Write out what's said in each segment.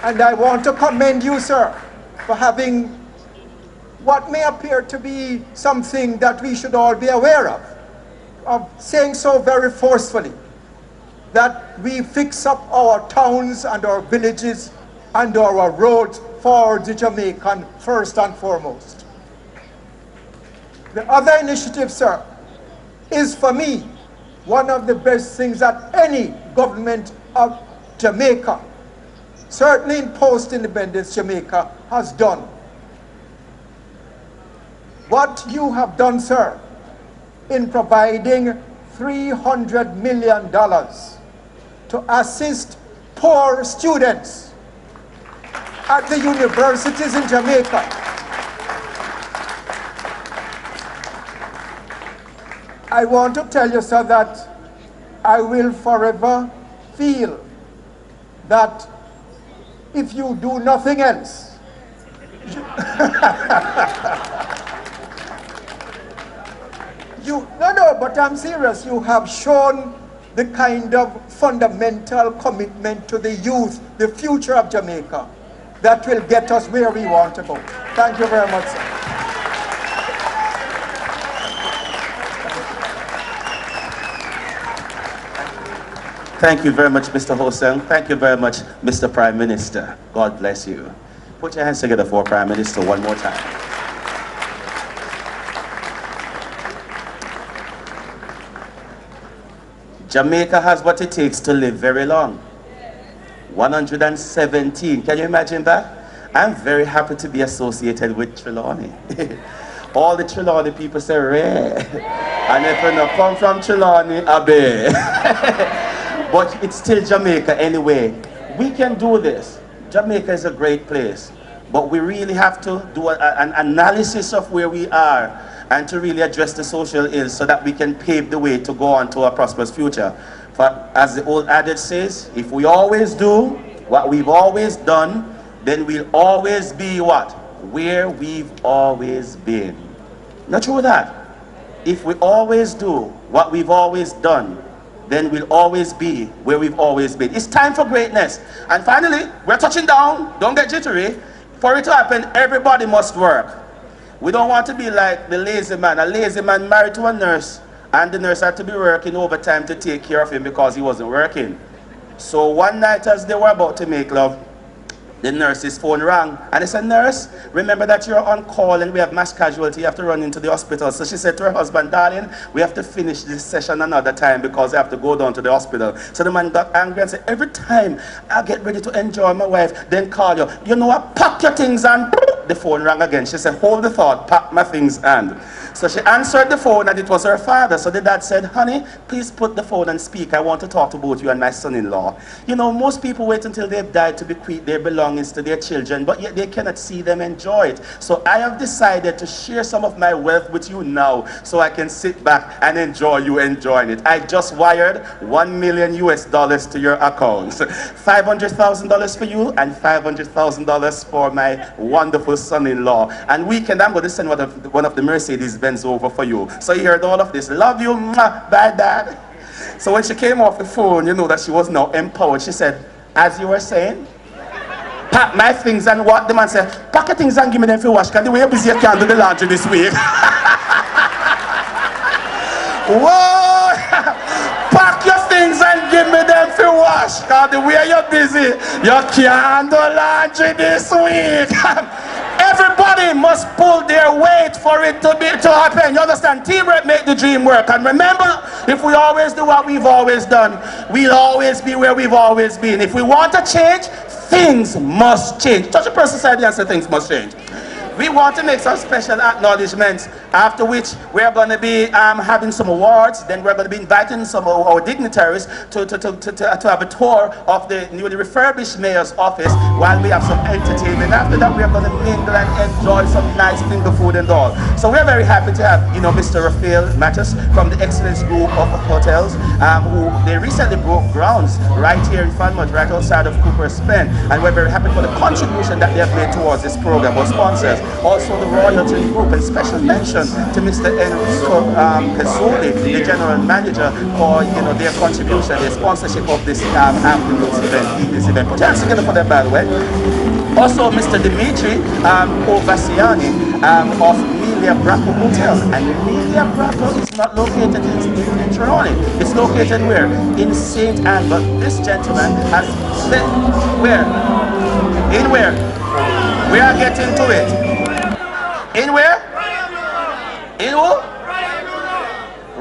And I want to commend you, sir, for having what may appear to be something that we should all be aware of saying so very forcefully, that we fix up our towns and our villages and our roads for the Jamaican first and foremost. The other initiative, sir, is for me one of the best things that any government of Jamaica, certainly in post-independence Jamaica, has done. What you have done, sir, in providing $300 million to assist poor students at the universities in Jamaica. I want to tell you, sir, that I will forever feel that if you do nothing else, but I'm serious, you have shown the kind of fundamental commitment to the youth, the future of Jamaica, that will get us where we want to go. Thank you very much, sir. Thank you very much, Mr. Hosang. Thank you very much, Mr. Prime Minister. God bless you. Put your hands together for Prime Minister one more time. Jamaica has what it takes to live very long. 117. Can you imagine that? I'm very happy to be associated with Trelawney. All the Trelawney people say, Ray. And if you not come from Trelawney, Abe. But it's still Jamaica anyway. We can do this. Jamaica is a great place. But we really have to do an analysis of where we are and to really address the social ills so that we can pave the way to go on to a prosperous future. For as the old adage says, if we always do what we've always done, then we'll always be what? Where we've always been. Not true that. If we always do what we've always done, then we'll always be where we've always been. It's time for greatness. And finally, we're touching down. Don't get jittery. For it to happen, everybody must work. We don't want to be like the lazy man. A lazy man married to a nurse, and the nurse had to be working overtime to take care of him because he wasn't working. So one night as they were about to make love, the nurse's phone rang, and they said, Nurse, remember that you're on call and we have mass casualty, you have to run into the hospital. So she said to her husband, darling, we have to finish this session another time because I have to go down to the hospital. So the man got angry and said, every time I get ready to enjoy my wife, then call you. You know what, pack your things and the phone rang again. She said, hold the thought, pack my things and. So she answered the phone and it was her father. So the dad said, honey, please put the phone and speak. I want to talk to both you and my son-in-law. You know, most people wait until they've died to bequeath their belongings to their children, but yet they cannot see them enjoy it. So I have decided to share some of my wealth with you now so I can sit back and enjoy you enjoying it. I just wired $1 million to your account. $500,000 for you and $500,000 for my wonderful son-in-law. And weekend, I'm going to send one of the Mercedes-Benz over for you. So you heard all of this. Love you, bye, Dad. So when she came off the phone, you know that she was now empowered. She said, as you were saying, pack my things and what? The man said, pack your things and give me them for wash, because the way you're busy you can't do the laundry this week. Whoa! Pack your things and give me them for wash, because the way you're busy you can't do laundry this week. Everybody must pull their weight for it to happen. You understand? Teamwork make the dream work. And remember, if we always do what we've always done, we'll always be where we've always been. If we want to change, things must change. Touch a person's side and say things must change. We want to make some special acknowledgements, after which we're going to be having some awards. Then we're going to be inviting some of our dignitaries to have a tour of the newly refurbished mayor's office while we have some entertainment. After that, we're going to mingle and enjoy some nice finger food and all. So we're very happy to have, you know, Mr. Raphael Mattis from the Excellence Group of Hotels, who they recently broke grounds right here in Falmouth, right outside of Cooper's Pen. And we're very happy for the contribution that they have made towards this program, our sponsors. Also the royalty group, and special mention to Mr. Enrico Pezzoli, the general manager, for their contribution, their sponsorship of this afternoon's event, this event. Put your hands together for them, by the way. Also, Mr. Dimitri Kovasiani of Melia Bracco Hotel. And Melia Bracco is not located in Trelawney. It's located where? In St. Anne. But this gentleman has said, where? In where? We are getting to it. In where? In who?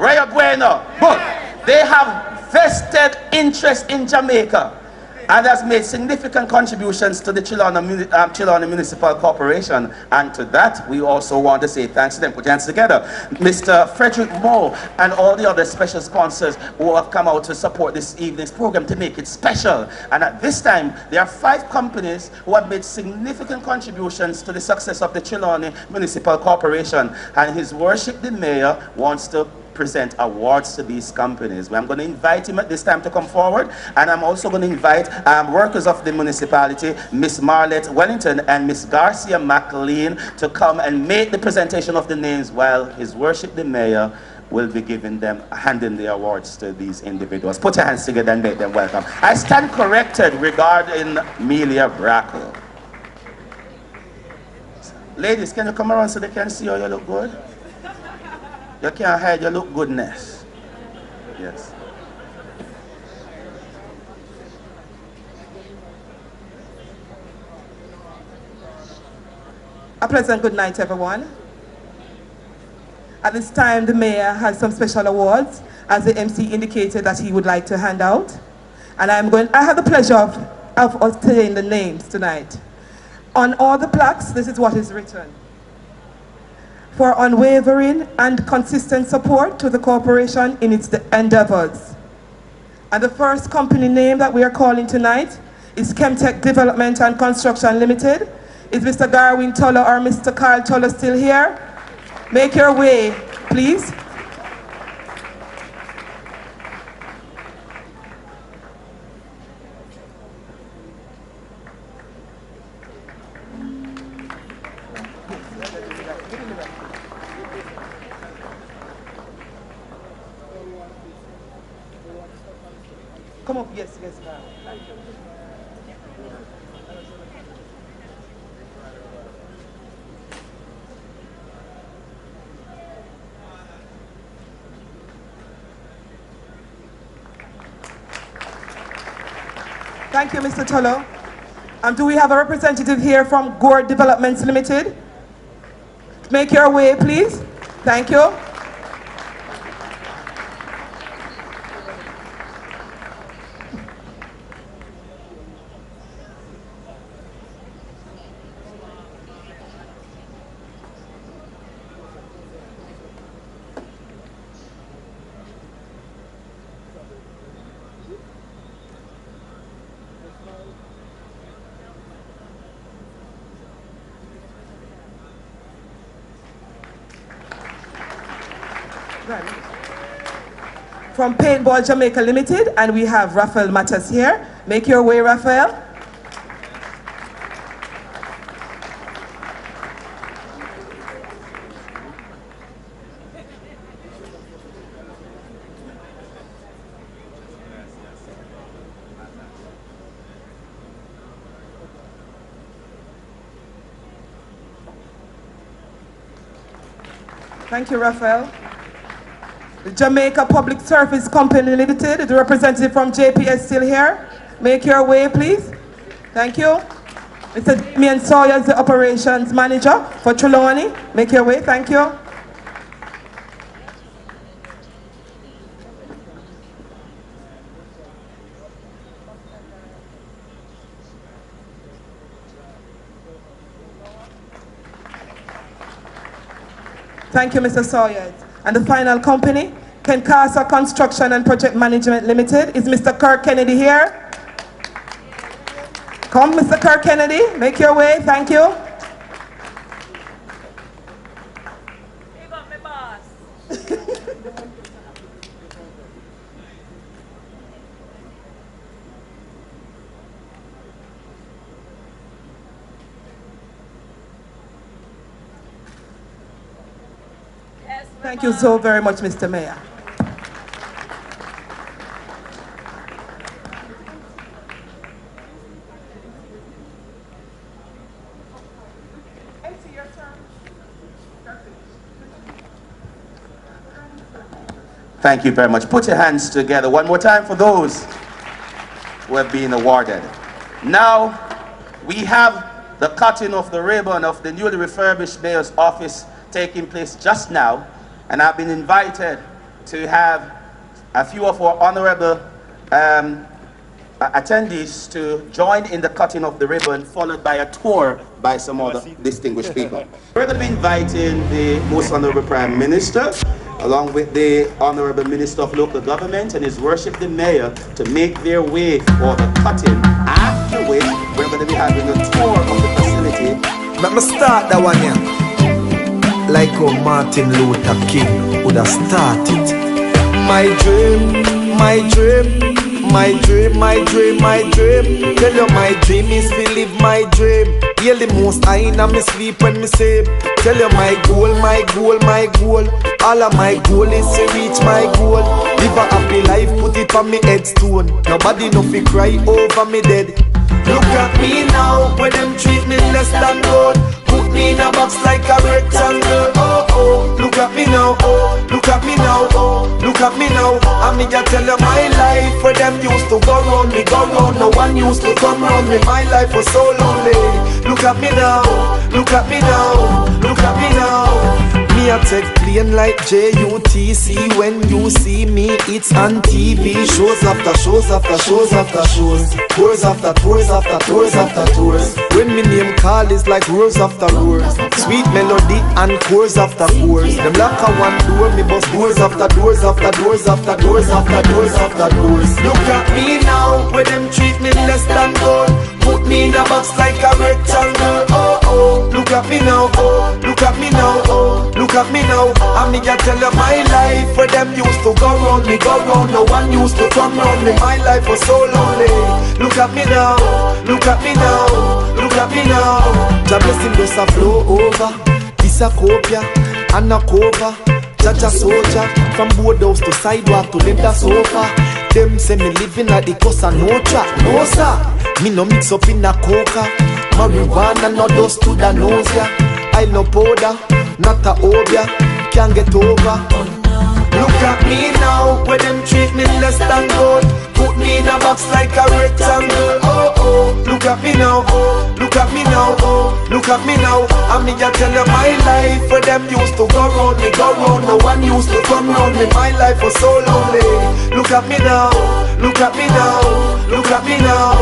Rayo Bueno. Good. They have vested interest in Jamaica and has made significant contributions to the Trelawney Municipal Corporation. And to that, we also want to say thanks to them. Put your hands together. Mr. Frederick Moore and all the other special sponsors who have come out to support this evening's program to make it special. And at this time, there are 5 companies who have made significant contributions to the success of the Trelawney Municipal Corporation. And His Worship the Mayor wants to present awards to these companies. I'm going to invite him at this time to come forward, and I'm also going to invite workers of the municipality, Miss Marlette Wellington and Miss Garcia McLean, to come and make the presentation of the names while His Worship the Mayor will be handing the awards to these individuals. Put your hands together and make them welcome. I stand corrected regarding Melia Bracco. Ladies, can you come around so they can see how you look good? You can't hide your look goodness. Yes. A pleasant good night, everyone. At this time, the mayor has some special awards, as the MC indicated that he would like to hand out. And I have the pleasure of saying the names tonight. On all the plaques, this is what is written: for unwavering and consistent support to the corporation in its endeavors. And the first company name that we are calling tonight is Chemtech Development and Construction Limited. Is Mr. Garwin Toller or Mr. Carl Toller still here? Make your way, please. Come up, yes, ma'am. Thank you, Mr. Tolo. Do we have a representative here from Gore Developments Limited? Make your way, please. Thank you. From Paintball Jamaica Limited, and we have Raphael Matas here. Make your way, Raphael. Thank you, Raphael. The Jamaica Public Service Company Limited, the representative from JPS still here. Make your way, please. Thank you. Mr. Damien Sawyer is the operations manager for Trelawney. Make your way, thank you. Thank you, Mr. Sawyer. And the final company, Kencasa Construction and Project Management Limited. Is Mr. Kirk Kennedy here? Come, Mr. Kirk Kennedy, make your way, thank you. You got me, boss. Thank you so very much, Mr. Mayor. Thank you very much. Put your hands together one more time for those who have been awarded. Now, we have the cutting of the ribbon of the newly refurbished mayor's office taking place just now, and I've been invited to have a few of our honorable attendees to join in the cutting of the ribbon, followed by a tour by some other distinguished people. We're going to be inviting the Most Honorable Prime Minister, along with the Honourable Minister of Local Government and His Worship the Mayor, to make their way for the cutting, after which we're going to be having a tour of the facility. Let me start that one here. Like how Martin Luther King would have started. My dream, my dream, my dream, my dream, my dream. Tell you my dream is to live my dream. Hear the most I in me sleep when me sleep. Tell you my goal, my goal, my goal. All of my goal is to reach my goal. Live a happy life, put it on me headstone. Nobody no fi cry over me dead. Look at me now, when them treat me less than gold. Put me in a box like a rectangle. Oh oh, look at me now. Oh, look at me now. Oh, look at me now. And me just tell you my life, where them used to go round me, go round. No one used to come round me. My life was so lonely. Look at me now. Look at me now. Look at me now. Me a take plane like JUTC. When you see me, it's on TV. Shows after shows after shows after shows. Tours after tours after tours after tours. When me name call is like roars after roars. Sweet melody and chorus after chorus. Them lock a one door, me bust doors after doors after doors after doors after doors after doors. Look at me now, where them treat me less than gold. Put me in a box like a rectangle. Oh oh, look at me now. Oh, look at me now. Oh, look at me now. And me just tell you my life, where them used to go round me, go round. No one used to come round me. My life was so lonely. Look at me now. Look at me now. Look at me now. The blessing does a flow over. This a copia and a cover. Jaja soldier, from boardhouse to sidewalk to leather sofa. Them say me living at the Cosa Nostra. No sir, me no mix up in a coca. Marijuana no dust to the nose ya. I no powder, not a obia. Can't get over. Look at me now, where them treat me less than gold. Put me in a box like a rectangle. Oh oh, look at me now. Oh, look at me now. Oh, look at me now. And me just tell you my life, where them used to go round me, go round. No one used to come round me. My life was so lonely. Look at me now. Look at me now. Look at me now.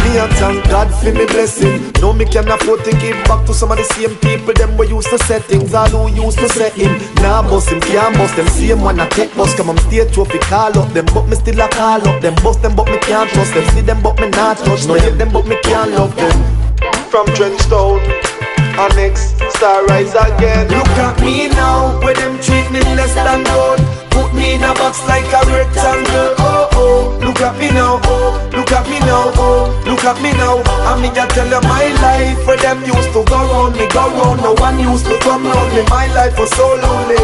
Me a thank God for me blessing. No me can afford to give back to some of the same people. Them we used to set things, all who used to set him. Now bust him, can't bust them. Same one I take bus, come on stage trophy, call up them. But me still a call up them. Bust them but me can't trust them. See them but me not touch. No hate them but me can't love them. From Trenchtown, Annex, Star Rise again. Look at me now, where them treat me less than gold. Put me in a box like a rectangle. Oh oh, look at me now. Oh, look at me now. Oh, look at me now. And me just tell you my life, where them used to go round me, go round. No one used to come round me. My life was so lonely.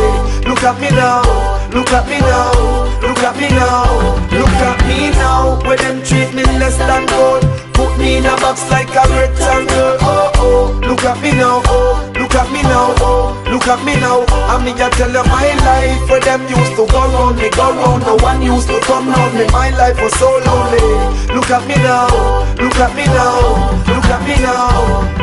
Look at me now. Look at me now. Look at me now. Look at me now, where them treat me less than gold. Put me in a box like a rectangle. Oh oh, look at me now. Oh, look at me now. Oh, look at me now. And me just tell you my life, where them used to go round me, go round. No one used to come round me. My life was so lonely. Look at me now. Look at me now. Look at me now.